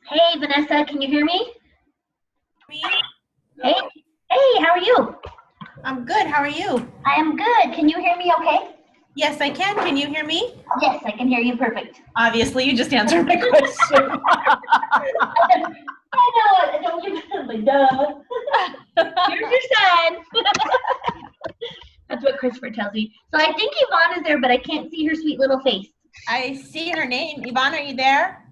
Hey, Vanessa, can you hear me? Me? Hey, hey, how are you? I'm good. How are you? I am good. Can you hear me okay? Yes, I can. Can you hear me? Yes, I can hear you perfect. Obviously, you just answered my question. I know it. Don't you like, duh. Here's your son. That's what Christopher tells me. So I think Yvonne is there, but I can't see her sweet little face. I see her name. Yvonne, are you there?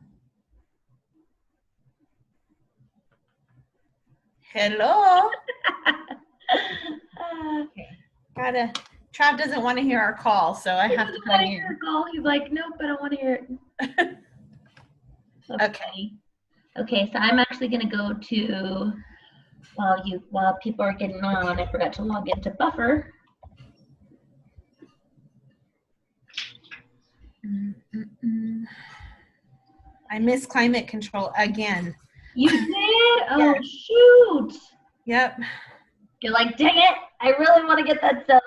Hello. Okay. Trav doesn't want to hear our call, so I have to come here. He's like, nope, I don't want to hear it. Okay. Okay, so I'm actually going to go to, while people are getting on, I forgot to log into Buffer. I miss climate control again. You did? Oh, shoot. Yep. You're like, dang it, I really want to get that stuff.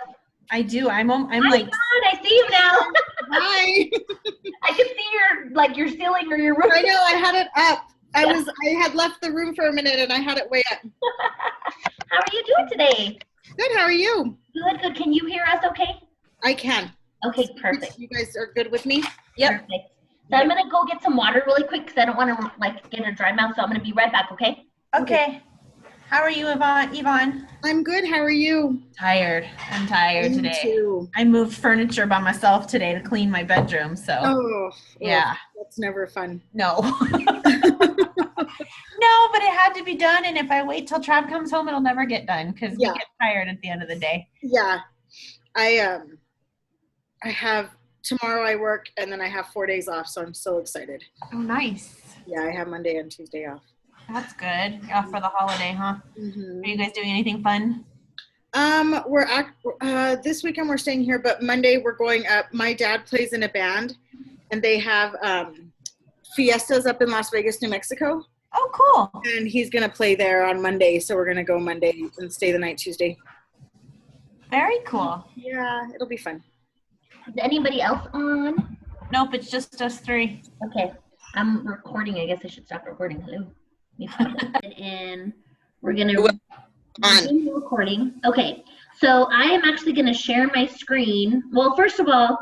I do. I'm Hi, like. John, I see you now. Hi. I can see your ceiling or your roof. I know. I had it up. I had left the room for a minute and I had it way up. How are you doing today? Good. How are you? Good, good. Can you hear us okay? I can. Okay, perfect. You guys are good with me? Yep. Perfect. So I'm going to go get some water really quick because I don't want to get a dry mouth. So I'm going to be right back, okay? Okay. How are you, Yvonne? I'm good. How are you? Tired. I'm tired today. Me too. I moved furniture by myself today to clean my bedroom. So. Oh. Yeah. That's never fun. No. No, but it had to be done. And if I wait till Trav comes home, it'll never get done because we get tired at the end of the day. Yeah. I have tomorrow I work and then I have 4 days off. So I'm so excited. Oh, nice. Yeah. I have Monday and Tuesday off. That's good. You're off for the holiday, huh? Mm-hmm. Are you guys doing anything fun? This weekend we're staying here, but Monday we're going up. My dad plays in a band, and they have fiestas up in Las Vegas, New Mexico. Oh, cool. And he's going to play there on Monday, so we're going to go Monday and stay the night Tuesday. Very cool. Yeah, it'll be fun. Is anybody else on? Nope, it's just us three. Okay. I'm recording. I guess I should stop recording. Hello. And we're going to begin recording. Okay, so I am actually going to share my screen. Well, first of all,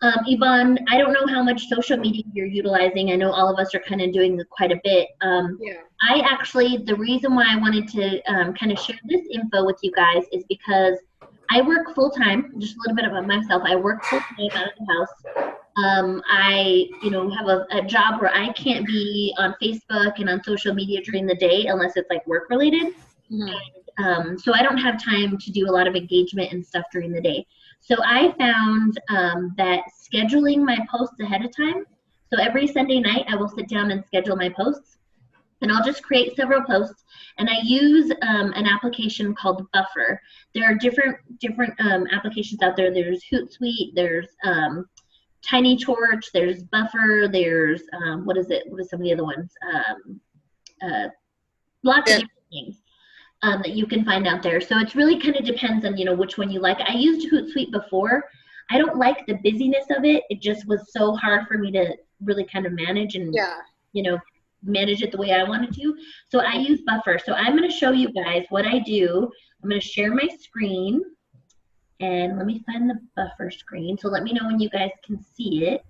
Yvonne, I don't know how much social media you're utilizing. I know all of us are kind of doing quite a bit. The reason why I wanted to kind of share this info with you guys is because I work full-time, just a little bit about myself. I work full-time out of the house. I have a job where I can't be on Facebook and on social media during the day unless it's like work related. Mm-hmm. So I don't have time to do a lot of engagement and stuff during the day. So I found that scheduling my posts ahead of time. So every Sunday night I will sit down and schedule my posts, and I'll just create several posts, and I use an application called Buffer. There are different applications out there. There's Hootsuite, there's Tiny Torch, there's Buffer, there's what are some of the other ones? Lots of different things that you can find out there. So it's really kind of depends on which one you like. I used Hootsuite before. I don't like the busyness of it. It just was so hard for me to really kind of manage and manage it the way I wanted to. So I use Buffer. So I'm going to show you guys what I do. I'm going to share my screen. And let me find the Buffer screen. So let me know when you guys can see it.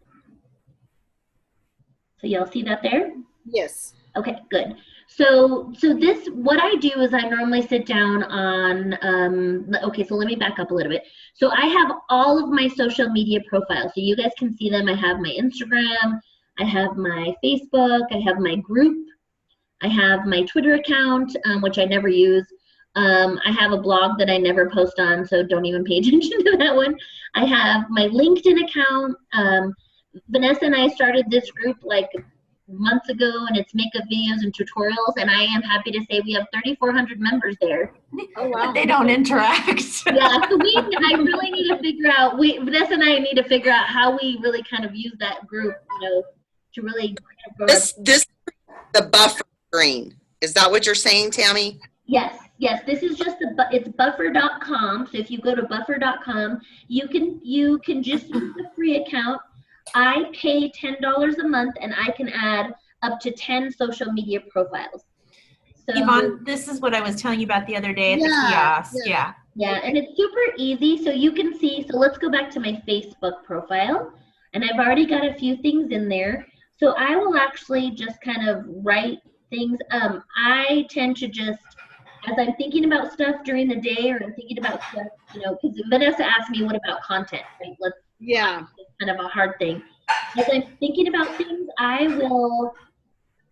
So y'all see that there? Yes. Okay, good. So what I do is I normally sit down on, okay, so let me back up a little bit. So I have all of my social media profiles. So you guys can see them. I have my Instagram, I have my Facebook, I have my group, I have my Twitter account, which I never use. I have a blog that I never post on, so don't even pay attention to that one. I have my LinkedIn account. Vanessa and I started this group like months ago, and it's makeup videos and tutorials, and I am happy to say we have 3,400 members there. Oh, wow. But they don't interact. Yeah, so I really need to figure out, Vanessa and I need to figure out how we really kind of use that group, to really grow the Buffer screen. Is that what you're saying, Tammy? Yes, this is just it's buffer.com. So if you go to buffer.com, you can just use the free account. I pay $10 a month, and I can add up to 10 social media profiles. So, Yvonne, this is what I was telling you about the other day at the kiosk. Yeah. Yeah, and it's super easy. So you can see, so let's go back to my Facebook profile. And I've already got a few things in there. So I will actually just kind of write things. I tend to just, as I'm thinking about stuff during the day, or I'm thinking about stuff, you know, because Vanessa asked me, what about content? Right? It's kind of a hard thing. As I'm thinking about things, I will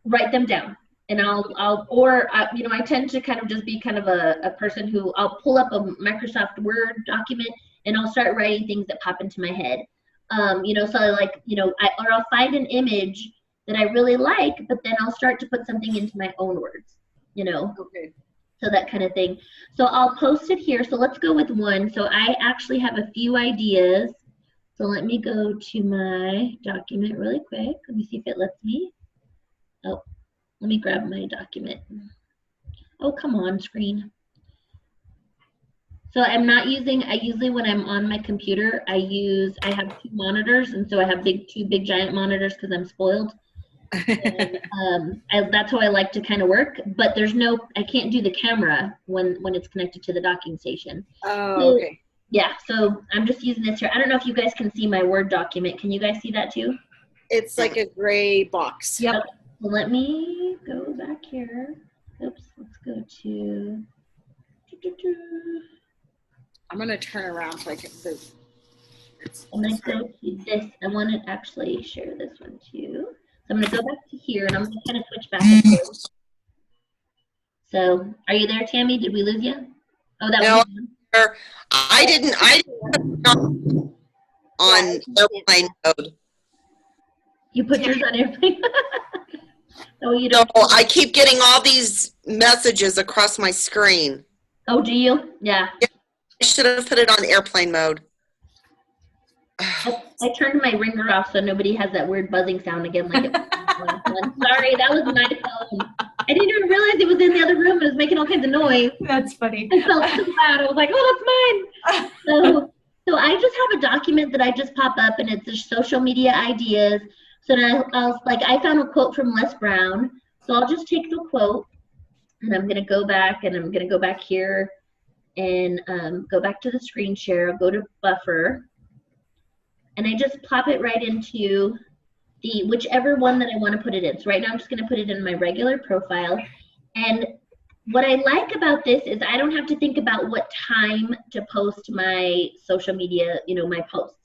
write them down. And you know, I tend to kind of just be kind of a person who I'll pull up a Microsoft Word document and I'll start writing things that pop into my head. You know, so like, you know, or I'll find an image that I really like, but then I'll start to put something into my own words, you know. Okay. So that kind of thing. So I'll post it here. So let's go with one. So I actually have a few ideas. So let me go to my document really quick. Let me see if it lets me. Oh, let me grab my document. Oh, come on, screen. So I'm not using, I usually when I'm on my computer, I have 2 monitors, and so I have two big giant monitors because I'm spoiled. And, that's how I like to kind of work, but I can't do the camera when it's connected to the docking station. Oh, okay. Yeah, so I'm just using this here. I don't know if you guys can see my Word document. Can you guys see that too? It's like a gray box. Yep. Okay, so let me go back here. Oops, let's go to. I'm going to turn around so I can. I'm going to go to this. I want to actually share this one too. So I'm going to go back to here, and I'm going to kind of switch back and forth. So, are you there, Tammy? Did we lose you? Oh, that was you. I didn't on airplane mode. You put yours on airplane? Oh, you don't. No, I keep getting all these messages across my screen. Oh, do you? Yeah. I should have put it on airplane mode. I turned my ringer off so nobody has that weird buzzing sound again. Like it was Sorry, that was my phone. I didn't even realize it was in the other room. It was making all kinds of noise. That's funny. It felt so loud. I was like, oh, that's mine. So I just have a document that I just pop up, and it's just social media ideas. So now I found a quote from Les Brown. So I'll just take the quote, and I'm gonna go back, and I'm gonna go back here, and go back to the screen share. I'll go to buffer. And I just plop it right into the whichever one that I want to put it in. So right now I'm just going to put it in my regular profile. And what I like about this is I don't have to think about what time to post my social media, you know, my posts.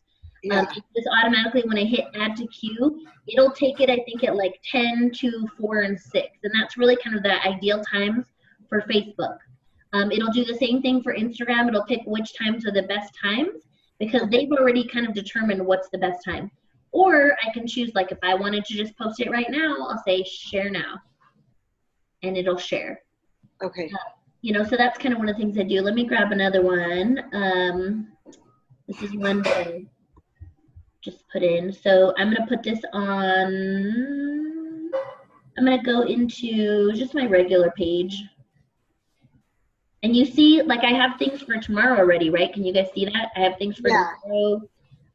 Yeah. Just automatically when I hit add to queue, it'll take it, I think, at like 10 to 4 and 6. And that's really kind of the ideal times for Facebook. It'll do the same thing for Instagram. It'll pick which times are the best times, because they've already kind of determined what's the best time. Or I can choose, like if I wanted to just post it right now, I'll say share now, and it'll share. Okay. You know, so that's kind of one of the things I do. Let me grab another one. This is one that I just put in. So I'm going to put this on, I'm going to go into just my regular page. And you see, like I have things for tomorrow already, right? Can you guys see that? I have things for tomorrow.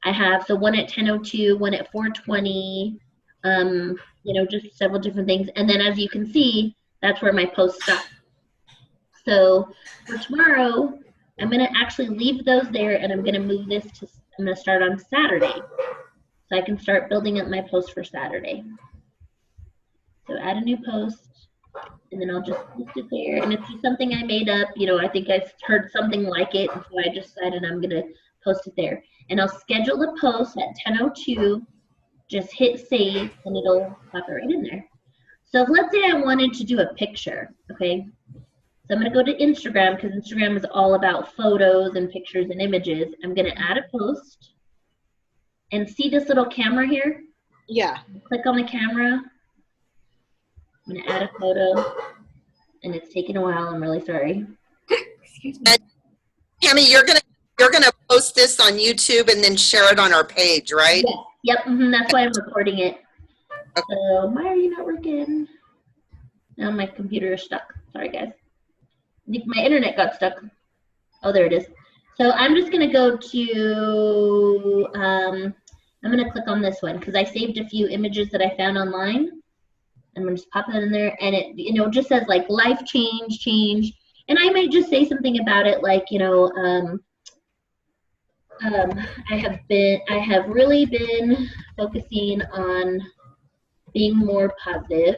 I have, so one at 10:02, one at 4:20, you know, just several different things. And then as you can see, that's where my post stops. So for tomorrow, I'm going to actually leave those there, and I'm going to move this to, I'm going to start on Saturday. So I can start building up my post for Saturday. So add a new post. And then I'll just post it there. And it's just something I made up. You know, I think I heard something like it. And so I just decided I'm going to post it there. And I'll schedule the post at 10:02. Just hit save, and it'll pop it right in there. So if, let's say I wanted to do a picture, okay? So I'm going to go to Instagram, because Instagram is all about photos and pictures and images. I'm going to add a post. And see this little camera here? Yeah. Click on the camera. I'm going to add a photo, and it's taking a while. I'm really sorry. Excuse me. Tammy, you're gonna post this on YouTube and then share it on our page, right? Yes. Yep. That's why I'm recording it. Okay. So why are you not working? Now my computer is stuck. Sorry, guys. I think my internet got stuck. Oh, there it is. So I'm just gonna go to. I'm gonna click on this one because I saved a few images that I found online. I'm gonna just pop that in there, and it, you know, just says like life change, and I might just say something about it, like, you know, I have really been focusing on being more positive,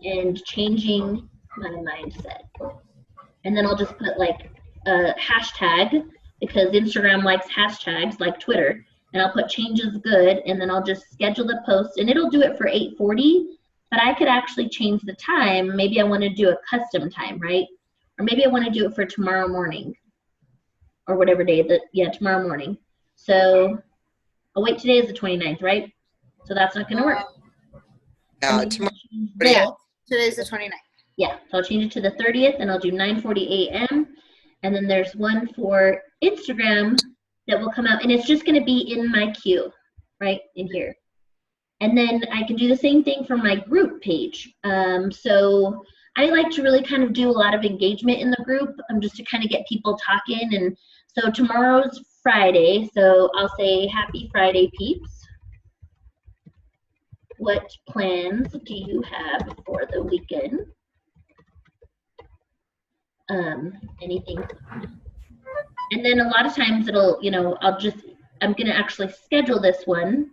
and changing my mindset. And then I'll just put like a hashtag, because Instagram likes hashtags like Twitter, and I'll put changes good, and then I'll just schedule the post, and it'll do it for 8:40, but I could actually change the time. Maybe I want to do a custom time, right? Or maybe I want to do it for tomorrow morning, or whatever day that, yeah, tomorrow morning. So, oh wait, today is the 29th, right? So that's not gonna work. No, tomorrow. Today's the 29th. Yeah, so I'll change it to the 30th, and I'll do 9:40 a.m. And then there's one for Instagram that will come out, and it's just going to be in my queue, right in here. And then I can do the same thing for my group page. So I like to really kind of do a lot of engagement in the group, just to kind of get people talking. And so tomorrow's Friday, so I'll say happy Friday, peeps. What plans do you have for the weekend? Anything. And then a lot of times it'll, you know, I'm going to actually schedule this one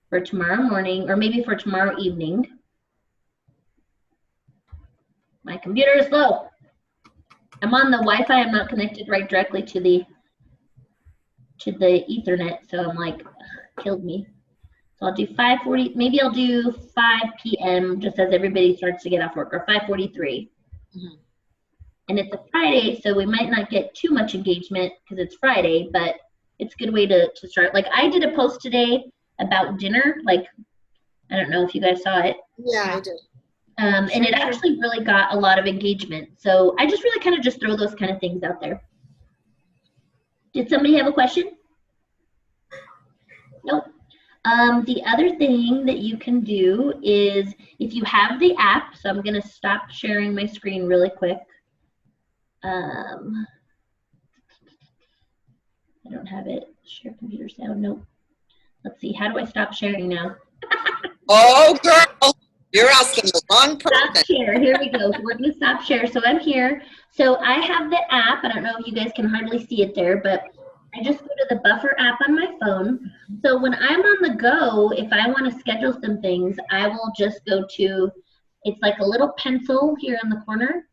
for tomorrow morning, or maybe for tomorrow evening. My computer is slow. I'm on the Wi-Fi. I'm not connected right directly to the Ethernet. So I'm like, killed me. So I'll do 5:40. Maybe I'll do 5 p.m. just as everybody starts to get off work, or 5:43. Mm-hmm. And it's a Friday, so we might not get too much engagement because it's Friday, but it's a good way to start. Like, I did a post today about dinner. Like, I don't know if you guys saw it. Yeah, I did. And it actually really got a lot of engagement. So I just really kind of just throw those kind of things out there. Did somebody have a question? Nope. The other thing that you can do is, if you have the app, so I'm going to stop sharing my screen really quick. I don't have it. Share computer sound. Nope. Let's see. How do I stop sharing now? Oh, girl, you're asking the wrong person. Stop share. Here we go. So we're going to stop share. So I'm here. So I have the app. I don't know if you guys can hardly see it there, but I just go to the Buffer app on my phone. So when I'm on the go, if I want to schedule some things, I will just go to, it's like a little pencil here in the corner.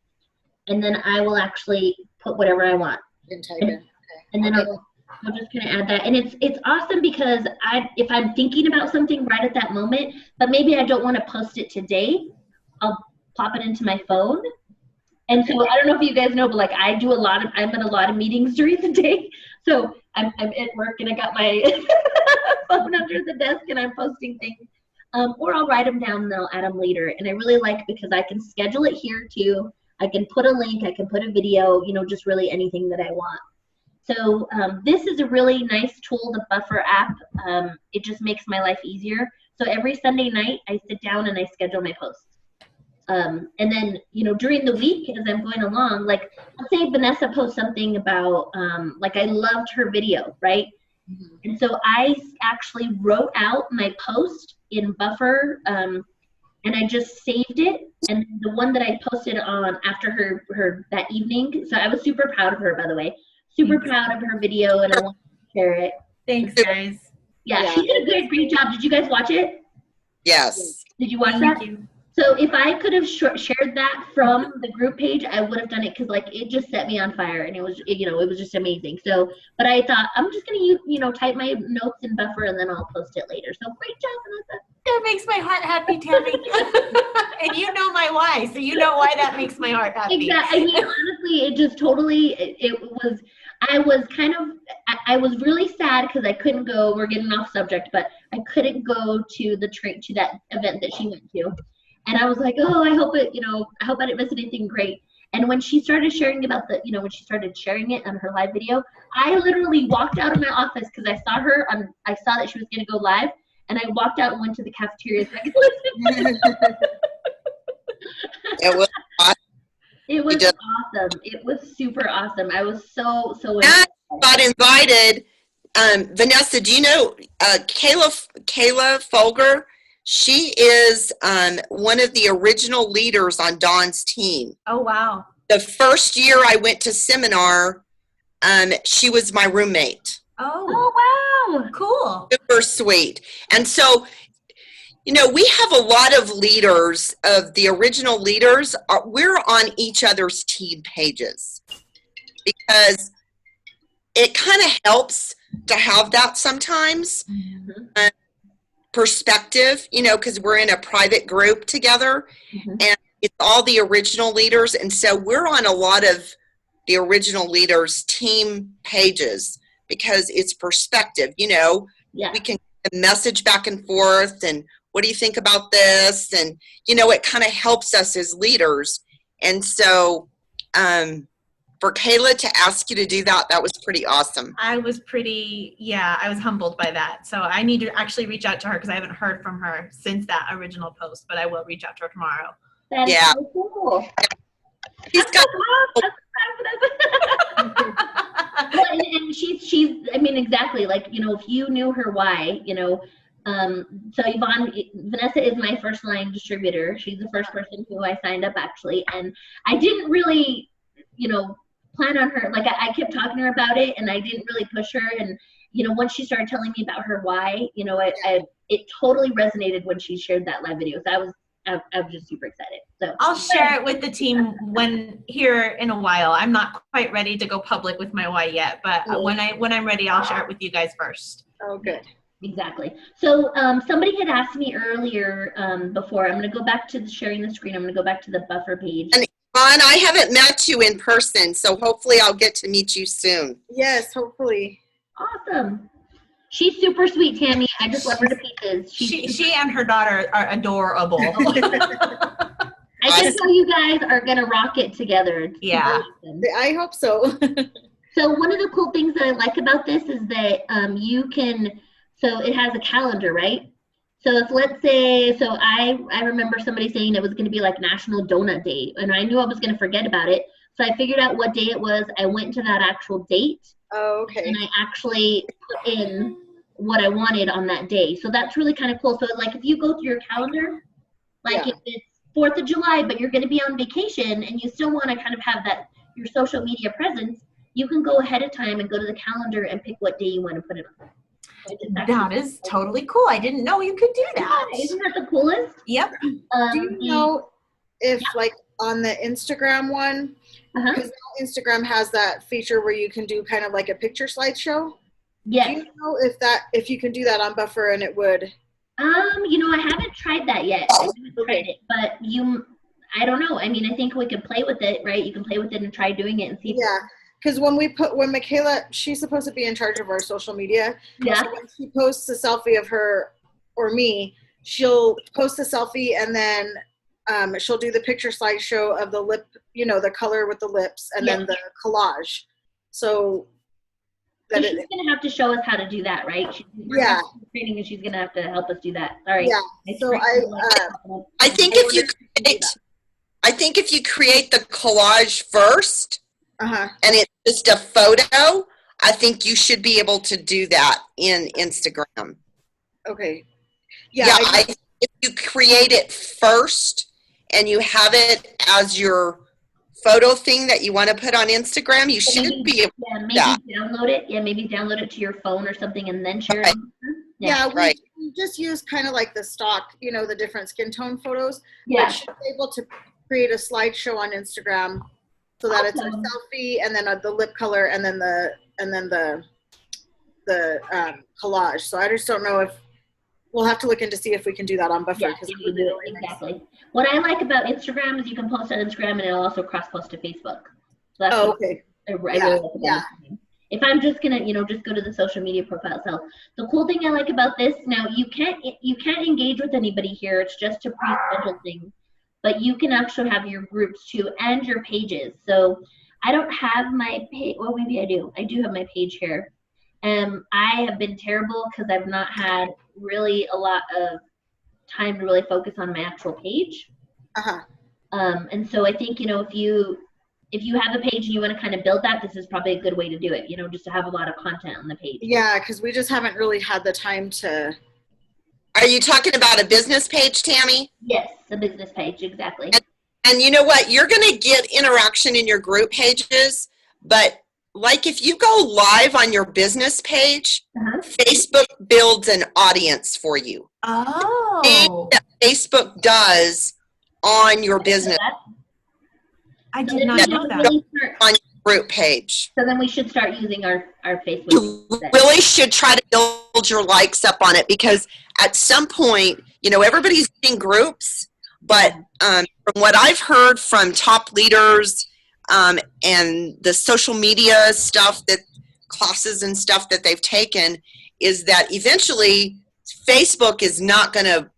And then I will actually put whatever I want. And type in. Okay. And then I'll just kind of add that. And it's awesome because if I'm thinking about something right at that moment, but maybe I don't want to post it today, I'll pop it into my phone. And so I don't know if you guys know, but like I'm in a lot of meetings during the day. So I'm at work and I got my phone under the desk and I'm posting things. Or I'll write them down and then I'll add them later. And I really like, because I can schedule it here too. I can put a link, I can put a video, you know, just really anything that I want. So this is a really nice tool, the Buffer app. It just makes my life easier. So every Sunday night, I sit down and I schedule my posts. And then, you know, during the week, as I'm going along, like, let's say Vanessa posts something about, like, I loved her video, right? Mm-hmm. And so I actually wrote out my post in Buffer, and I just saved it. And the one that I posted on after her that evening, so I was super proud of her, by the way. Super proud of her video, and I want to share it. Thanks, guys. Yeah, she did a great job. Did you guys watch it? Yes. Did you watch that? You. So if I could have shared that from the group page, I would have done it, because like it just set me on fire, and it was, you know, it was just amazing. So, but I thought I'm just gonna you know, type my notes in Buffer and then I'll post it later. So great job, Vanessa. That makes my heart happy, Tammy. And you know my why, so you know why that makes my heart happy. Exactly. I mean, honestly, it just totally. It was. I was really sad because I couldn't go. We're getting off subject, but I couldn't go to that event that she went to. And I was like, oh, I hope I didn't miss anything great. And when she started sharing about when she started sharing it on her live video, I literally walked out of my office because I saw her I saw that she was going to go live, and I walked out and went to the cafeteria so I could listen. It was awesome. It was awesome. It was super awesome. I was so I got invited. Vanessa, do you know Kayla Folger? She is one of the original leaders on Dawn's team. Oh, wow. The first year I went to seminar, she was my roommate. Oh, wow. Cool. Super sweet. And so, you know, we have a lot of leaders, of the original leaders. We're on each other's team pages because it kind of helps to have that sometimes. Mm-hmm. Perspective, you know, because we're in a private group together, and it's all the original leaders, and so we're on a lot of the original leaders team pages because it's perspective, you know. We can message back and forth, and what do you think about this, and you know, it kind of helps us as leaders. And so for Kayla to ask you to do that, that was pretty awesome. I was humbled by that. So I need to actually reach out to her because I haven't heard from her since that original post, but I will reach out to her tomorrow. That's so cool. She's got well, and she's, I mean, exactly, like, you know, if you knew her why, you know, so Vanessa is my first line distributor. She's the first person who I signed up, actually, and I didn't really, you know, plan on her, like I kept talking to her about it, and I didn't really push her. And you know, once she started telling me about her why, you know, it totally resonated when she shared that live video. So I was just super excited. So I'll share it with the team when here in a while. I'm not quite ready to go public with my why yet, but when I'm ready, I'll share it with you guys first. Oh, good. Exactly. So somebody had asked me earlier before. I'm going to go back to sharing the screen. I'm going to go back to the buffer page. And I haven't met you in person, so hopefully I'll get to meet you soon. Yes, hopefully. Awesome. She's super sweet, Tammy. I just love her to pieces. She and her daughter are adorable. I just know you guys are going to rock it together. Yeah. I hope so. So one of the cool things that I like about this is that you can, so it has a calendar, right? So if let's say, so I remember somebody saying it was going to be like National Donut Day, and I knew I was going to forget about it. So I figured out what day it was. I went to that actual date. Oh, okay. And I actually put in what I wanted on that day. So that's really kind of cool. So like if you go through your calendar, like if it's 4th of July, but you're going to be on vacation and you still want to kind of have that, your social media presence, you can go ahead of time and go to the calendar and pick what day you want to put it on. That is totally cool. I didn't know you could do that. Yeah, isn't that the coolest? Yep. Do you know if like on the Instagram one, because Instagram has that feature where you can do kind of like a picture slideshow? Yes. Do you know if you can do that on Buffer and it would? You know, I haven't tried that yet. I haven't tried it, but I don't know. I mean, I think we could play with it, right? You can play with it and try doing it and see. Yeah. Because when Michaela, she's supposed to be in charge of our social media. Yeah. So when she posts a selfie of her or me, she'll post a selfie and then she'll do the picture slideshow of the lip, you know, the color with the lips, and then the collage. So she's going to have to show us how to do that, right? Training, and she's going to have to help us do that. Sorry. Yeah. So I think if you create the collage first, and it's just a photo, I think you should be able to do that in Instagram. Okay. Yeah. If you create it first and you have it as your photo thing that you want to put on Instagram, you should be able to do that. Download it. Yeah, maybe download it to your phone or something and then share it. Yeah, we just use kind of like the stock, you know, the different skin tone photos. Yeah. But she's able to create a slideshow on Instagram so that it's a selfie and then the lip color and then the collage. So I just don't know if we'll have to look into see if we can do that on Buffer. Yeah, you can do it, exactly. What I like about Instagram is you can post on Instagram and it'll also cross-post to Facebook. So that's okay. I really like about Instagram. If I'm just gonna, you know, just go to the social media profile. So the cool thing I like about this, now you can't engage with anybody here. It's just to pre-schedule things, but you can actually have your groups too and your pages. So I don't have my page. Well, maybe I do. I do have my page here. I have been terrible because I've not had really a lot of time to really focus on my actual page. And so I think, you know, if you have a page and you want to kind of build that, this is probably a good way to do it, you know, just to have a lot of content on the page. Yeah, because we just haven't really had the time to. Are you talking about a business page, Tammy? Yes, a business page, exactly. And you know what? You're going to get interaction in your group pages, but like if you go live on your business page, Facebook builds an audience for you. Oh. That Facebook does on your business. I did not know that. On your group page. So then we should start using our Facebook. You really should try to build your likes up on it, because at some point, you know, everybody's in groups, but from what I've heard from top leaders and the social media stuff, that classes and stuff that they've taken, is that eventually Facebook is not going to,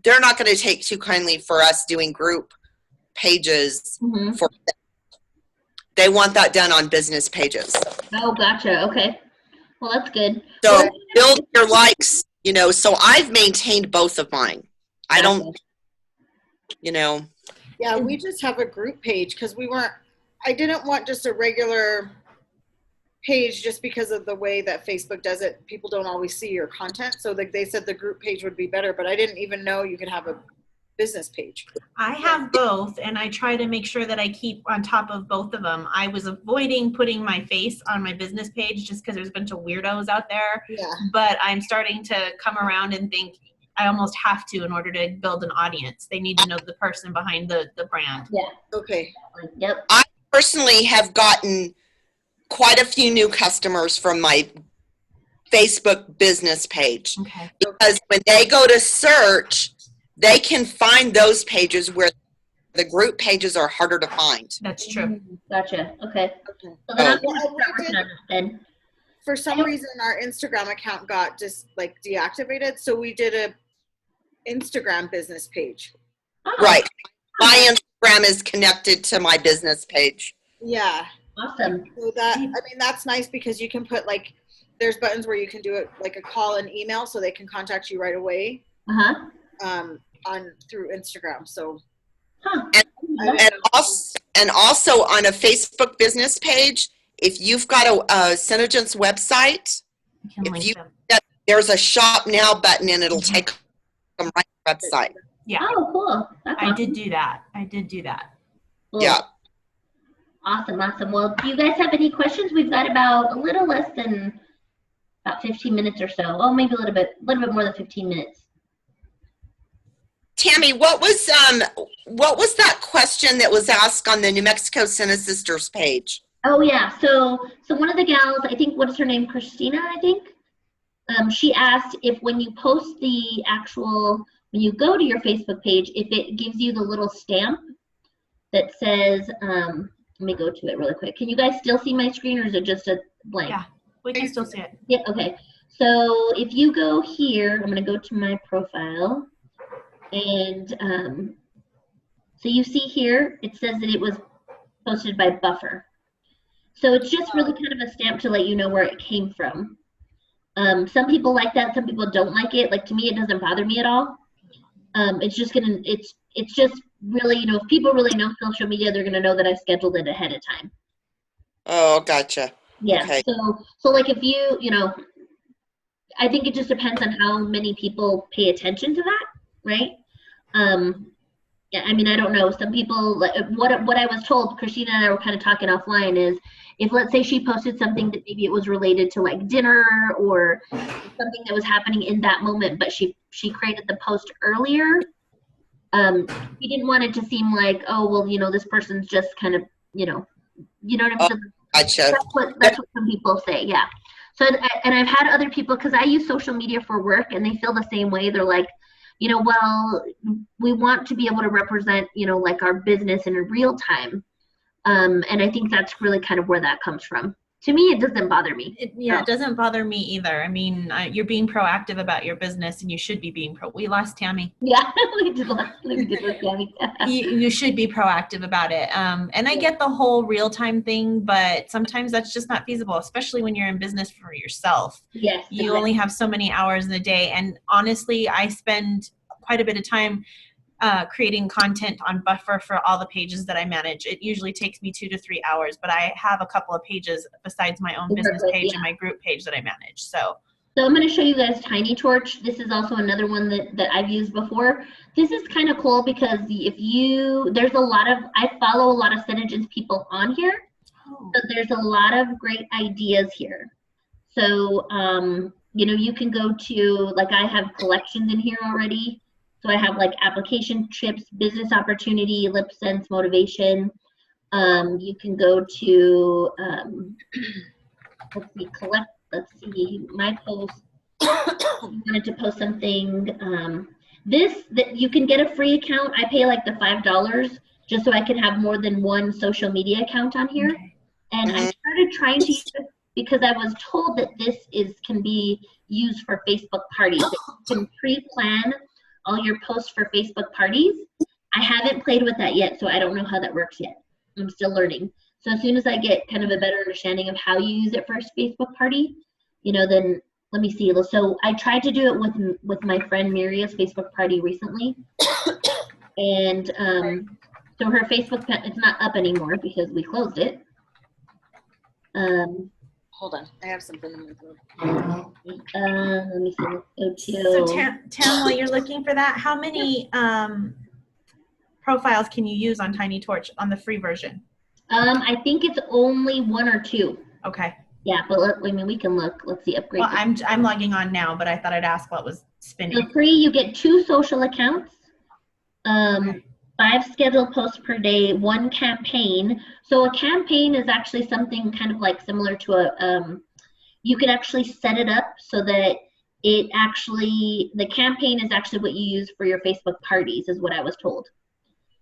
they're not going to take too kindly for us doing group pages for them. They want that done on business pages. Oh, gotcha. Okay. Well, that's good. So build your likes, you know, so I've maintained both of mine. I don't, you know. Yeah, we just have a group page because I didn't want just a regular page just because of the way that Facebook does it. People don't always see your content. So they said the group page would be better, but I didn't even know you could have a business page. I have both, and I try to make sure that I keep on top of both of them. I was avoiding putting my face on my business page just because there's a bunch of weirdos out there. Yeah. But I'm starting to come around and think I almost have to in order to build an audience. They need to know the person behind the brand. Yeah. Okay. Yep. I personally have gotten quite a few new customers from my Facebook business page. Okay. Because when they go to search, they can find those pages where the group pages are harder to find. That's true. Gotcha. Okay. So for some reason, our Instagram account got just like deactivated, so we did a Instagram business page. Oh. Right. My Instagram is connected to my business page. Yeah. Awesome. So that's nice because you can put there's buttons where you can do it like a call and email, so they can contact you right away. Through Instagram. So. And also on a Facebook business page, if you've got a Synergence website, there's a shop now button and it'll take them right to the website. Yeah. Oh, cool. I did do that. Cool. Yeah. Awesome. Well, do you guys have any questions? We've got about a little less than about 15 minutes or so. Oh, maybe a little bit more than 15 minutes. Tammy, what was that question that was asked on the New Mexico Senate Sisters page? Oh yeah, so one of the gals, I think, what is her name, Christina, I think. She asked if when you post when you go to your Facebook page, if it gives you the little stamp that says, let me go to it really quick. Can you guys still see my screen, or is it just a blank? Yeah, we can still see it. Yeah. Okay. So if you go here, I'm gonna go to my profile. And so you see here, it says that it was posted by Buffer. So it's just really kind of a stamp to let you know where it came from. Some people like that, some people don't like it. Like, to me, it doesn't bother me at all. It's just really, you know, if people really know social media, they're gonna know that I scheduled it ahead of time. Oh, gotcha. Yeah. Okay. So like if you know, I think it just depends on how many people pay attention to that, right? Yeah, I mean, I don't know. Some people, what I was told, Christina and I were kind of talking offline, is if, let's say, she posted something that maybe it was related to like dinner or something that was happening in that moment, but she created the post earlier, we didn't want it to seem like, oh, well, you know, this person's just kind of, you know what I'm saying? Gotcha. That's what some people say, yeah. So, and I've had other people, because I use social media for work, and they feel the same way. They're like, you know, well, we want to be able to represent, you know, like our business in real time. And I think that's really kind of where that comes from. To me, it doesn't bother me. It doesn't bother me either. I mean, you're being proactive about your business, and you should be being we lost Tammy. Yeah, we did lose Tammy. You should be proactive about it. And I get the whole real-time thing, but sometimes that's just not feasible, especially when you're in business for yourself. Yes. You only have so many hours in a day. And honestly, I spend quite a bit of time creating content on Buffer for all the pages that I manage. It usually takes me 2 to 3 hours, but I have a couple of pages besides my own business page and my group page that I manage. So So I'm going to show you guys Tiny Torch. This is also another one that I've used before. This is kind of cool because I follow a lot of SeneGence people on here. Oh. So there's a lot of great ideas here. So, you can go to, like, I have collections in here already. So I have like application tips, business opportunity, lip sense, motivation. You can go to, let's see, my post. I wanted to post something. That you can get a free account. I pay like the $5 just so I can have more than one social media account on here. Okay. And I started trying to use it because I was told that this can be used for Facebook parties. You can pre-plan all your posts for Facebook parties. I haven't played with that yet, so I don't know how that works yet. I'm still learning. So as soon as I get kind of a better understanding of how you use it for a Facebook party, then let me see. So I tried to do it with my friend Miria's Facebook party recently. And so her Facebook, it's not up anymore because we closed it. Hold on, I have something in my throat. Let me see. Let's go to. So Tam, while you're looking for that, how many profiles can you use on Tiny Torch on the free version? I think it's only 1 or 2. Okay. Yeah, but we can look. Let's see, upgrade. Well, I'm logging on now, but I thought I'd ask what was spinning. So free, you get 2 social accounts, okay. 5 scheduled posts per day, 1 campaign. So a campaign is actually something kind of like similar to you could actually set it up so that the campaign is actually what you use for your Facebook parties, is what I was told.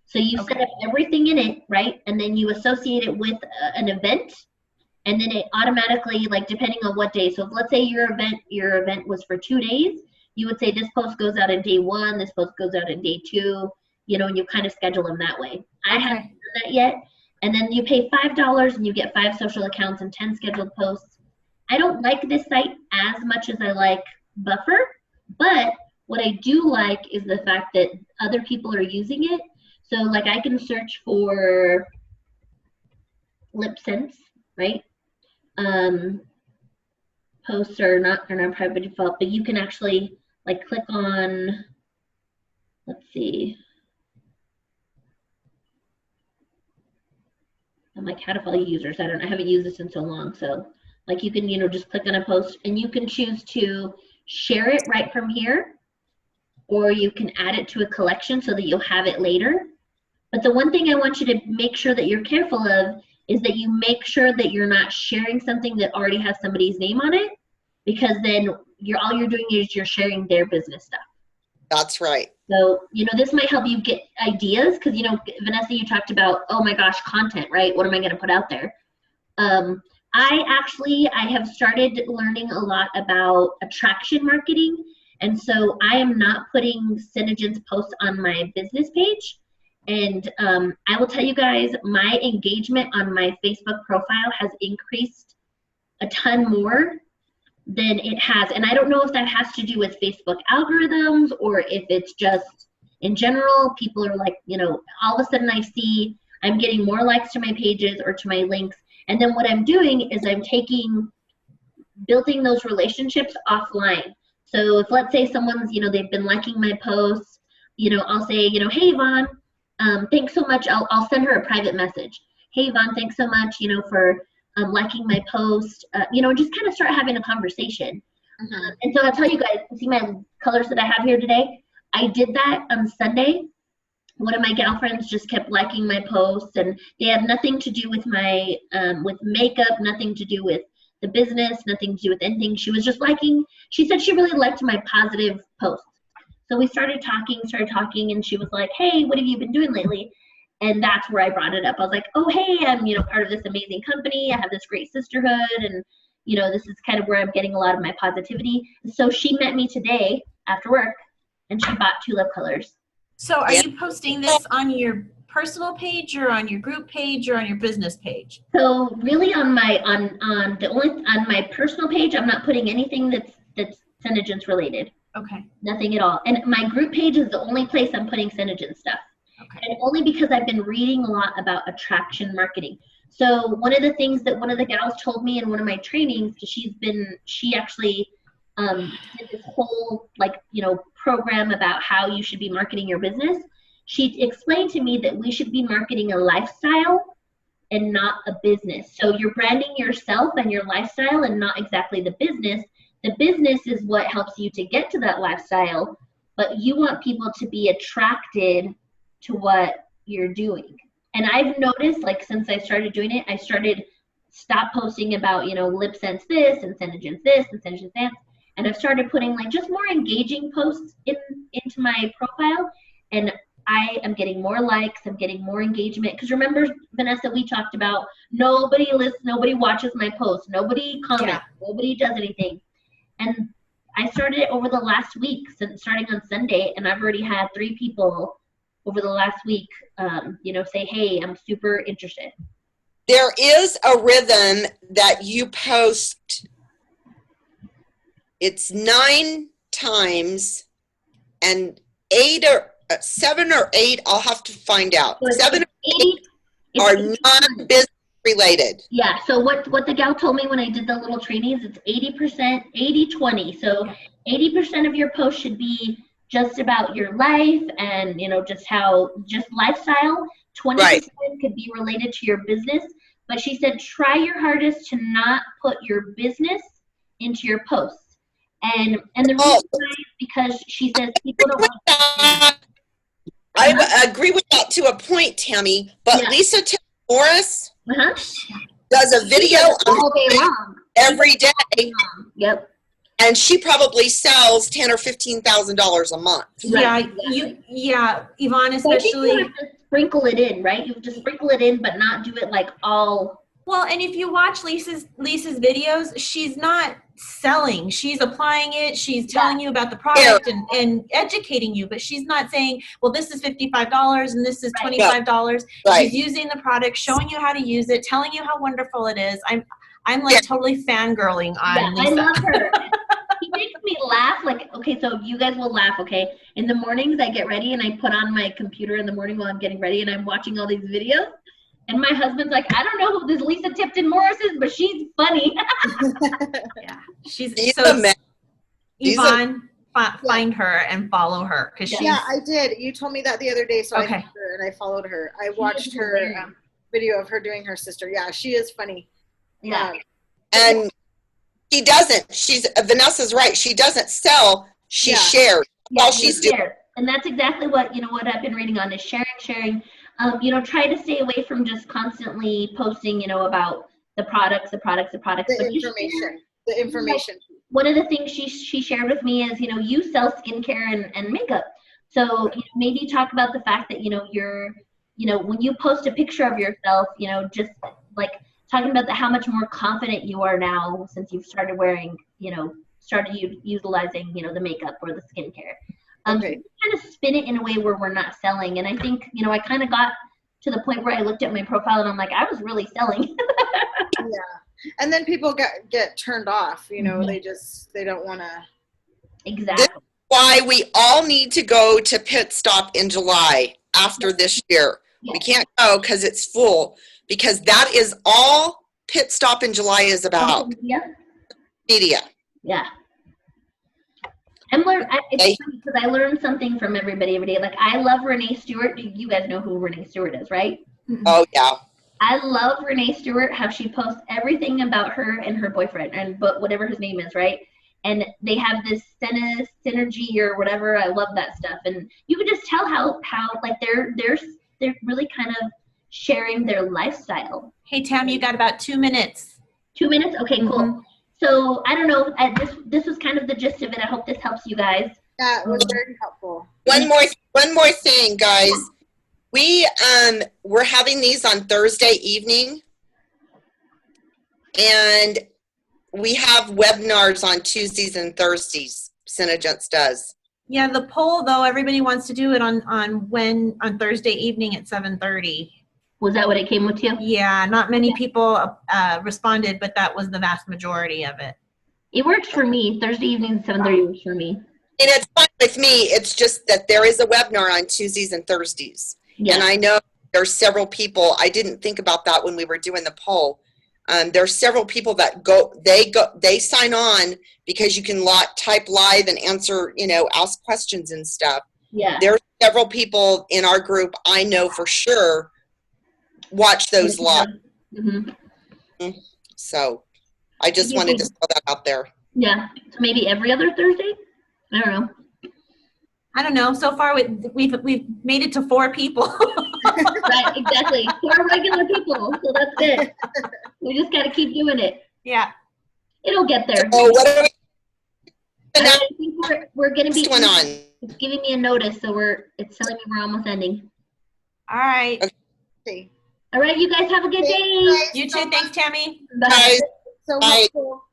So you set up everything in it, right? And then you associate it with an event. And then it automatically, like, depending on what day. So if, let's say your event was for 2 days, you would say this post goes out in day 1, this post goes out in day 2, and you kind of schedule them that way. I haven't done that yet. And then you pay $5 and you get 5 social accounts and 10 scheduled posts. I don't like this site as much as I like Buffer, but what I do like is the fact that other people are using it. So, like, I can search for lip sense, right? Posts are not private default, but you can actually, like, click on, let's see. I'm like, how to follow users. I haven't used this in so long. So, like, you can, just click on a post and you can choose to share it right from here, or you can add it to a collection so that you'll have it later. But the one thing I want you to make sure that you're careful of is that you make sure that you're not sharing something that already has somebody's name on it, because then all you're doing is you're sharing their business stuff. That's right. So, this might help you get ideas because, Vanessa, you talked about, oh my gosh, content, right? What am I going to put out there? I have started learning a lot about attraction marketing. And so I am not putting SeneGence posts on my business page. And I will tell you guys, my engagement on my Facebook profile has increased a ton more than it has. And I don't know if that has to do with Facebook algorithms or if it's just in general, people are like, all of a sudden I see I'm getting more likes to my pages or to my links. And then what I'm doing is I'm building those relationships offline. So if, let's say, someone's, they've been liking my posts, I'll say, hey, Yvonne, thanks so much. I'll send her a private message. Hey, Yvonne, thanks so much, for liking my post. Just kind of start having a conversation. Mm-hmm. And so I'll tell you guys, see my colors that I have here today? I did that on Sunday. One of my gal friends just kept liking my posts, and they had nothing to do with my with makeup, nothing to do with the business, nothing to do with anything. She was just liking. She said she really liked my positive posts. So we started talking, and she was like, hey, what have you been doing lately? And that's where I brought it up. I was like, oh, hey, I'm, part of this amazing company. I have this great sisterhood, and, this is kind of where I'm getting a lot of my positivity. So she met me today after work, and she bought 2 lip colors. So are you posting this on your personal page or on your group page or on your business page? So really on my personal page, I'm not putting anything that's SeneGence related. Okay. Nothing at all. And my group page is the only place I'm putting SeneGence stuff. Okay. And only because I've been reading a lot about attraction marketing. So one of the things that one of the gals told me in one of my trainings, because she actually did this whole program about how you should be marketing your business. She explained to me that we should be marketing a lifestyle and not a business. So you're branding yourself and your lifestyle and not exactly the business. The business is what helps you to get to that lifestyle, but you want people to be attracted to what you're doing. And I've noticed, since I started doing it, I stop posting about, lip sense this and Synergens this and Synergens that. And I've started putting just more engaging posts into my profile. And I am getting more likes, I'm getting more engagement. Because remember, Vanessa, we talked about nobody listens, nobody watches my posts, nobody comments, nobody does anything. And I started it over the last week, starting on Sunday, and I've already had 3 people over the last week, say, hey, I'm super interested. There is a rhythm that you post. It's 9 times, and 7 or 8, I'll have to find out. So 7 or 8 are non-business related. Yeah, so what the gal told me when I did the little trainings, it's 80%, 80-20. So 80% of your post should be just about your life and, just lifestyle. 20% could be related to your business. But she said, try your hardest to not put your business into your posts. And the reason why is because she says people don't want to. I agree with that to a point, Tammy. But Lisa Morris does a video all day long. Every day. Yep. And she probably sells $10,000 or $15,000 a month. Right. Yvonne, especially. You have to sprinkle it in, right? You just sprinkle it in, but not do it all. Well, and if you watch Lisa's videos, she's not selling. She's applying it. She's telling you about the product and educating you, but she's not saying, well, this is $55 and this is $25. She's using the product, showing you how to use it, telling you how wonderful it is. I'm totally fangirling on Lisa. I love her. She makes me laugh. Okay, so you guys will laugh, okay? In the mornings, I get ready and I put on my computer in the morning while I'm getting ready and I'm watching all these videos. And my husband's like, I don't know who this Lisa Tipton Morris is, but she's funny. She's so Yvonne, find her and follow her. I did. You told me that the other day, so I found her and I followed her. I watched her video of her doing her sister. Yeah, she is funny. Yeah. And she doesn't. Vanessa's right. She doesn't sell. She shares. Yeah, all she's doing. And that's exactly what I've been reading on is sharing. Try to stay away from just constantly posting, about the products. The information. One of the things she shared with me is, you sell skincare and makeup. So maybe talk about the fact that, you're, when you post a picture of yourself, just talking about how much more confident you are now since you've started wearing, started utilizing, the makeup or the skincare. So kind of spin it in a way where we're not selling. And I think, I kind of got to the point where I looked at my profile and I'm like, I was really selling. And then people get turned off, they don't want to. Exactly. This is why we all need to go to Pit Stop in July after this year. We can't go because it's full, because that is all Pit Stop in July is about. Media. Yeah. It's funny because I learn something from everybody every day. I love Renee Stewart. You guys know who Renee Stewart is, right? Oh, yeah. I love Renee Stewart, how she posts everything about her and her boyfriend, but whatever his name is, right? And they have this synergy or whatever. I love that stuff. And you can just tell how they're really kind of sharing their lifestyle. Hey, Tam, you got about 2 minutes. 2 minutes? Okay, cool. So I don't know. This was kind of the gist of it. I hope this helps you guys. That was very helpful. One more thing, guys. We're having these on Thursday evening, and we have webinars on Tuesdays and Thursdays. Synergens does. Yeah, the poll though, everybody wants to do it on Thursday evening at 7:30. Was that what it came with you? Yeah, not many people responded, but that was the vast majority of it. It works for me. Thursday evening at 7:30 works for me. And it's fine with me. It's just that there is a webinar on Tuesdays and Thursdays. Yeah. And I know there's several people. I didn't think about that when we were doing the poll. There's several people that they sign on because you can type live and answer, ask questions and stuff. Yeah. There's several people in our group I know for sure watch those live. Mm-hmm. So I just wanted to throw that out there. Yeah. So maybe every other Thursday? I don't know. So far, we've made it to 4 people. Right, exactly. 4 regular people. So that's it. We just got to keep doing it. Yeah. It'll get there. Oh, what are we? I think we're going to be. What's going on? It's giving me a notice, so it's telling me we're almost ending. All right. Okay. All right, you guys have a good day. You too. Thanks, Tammy. Bye. So Bye. helpful.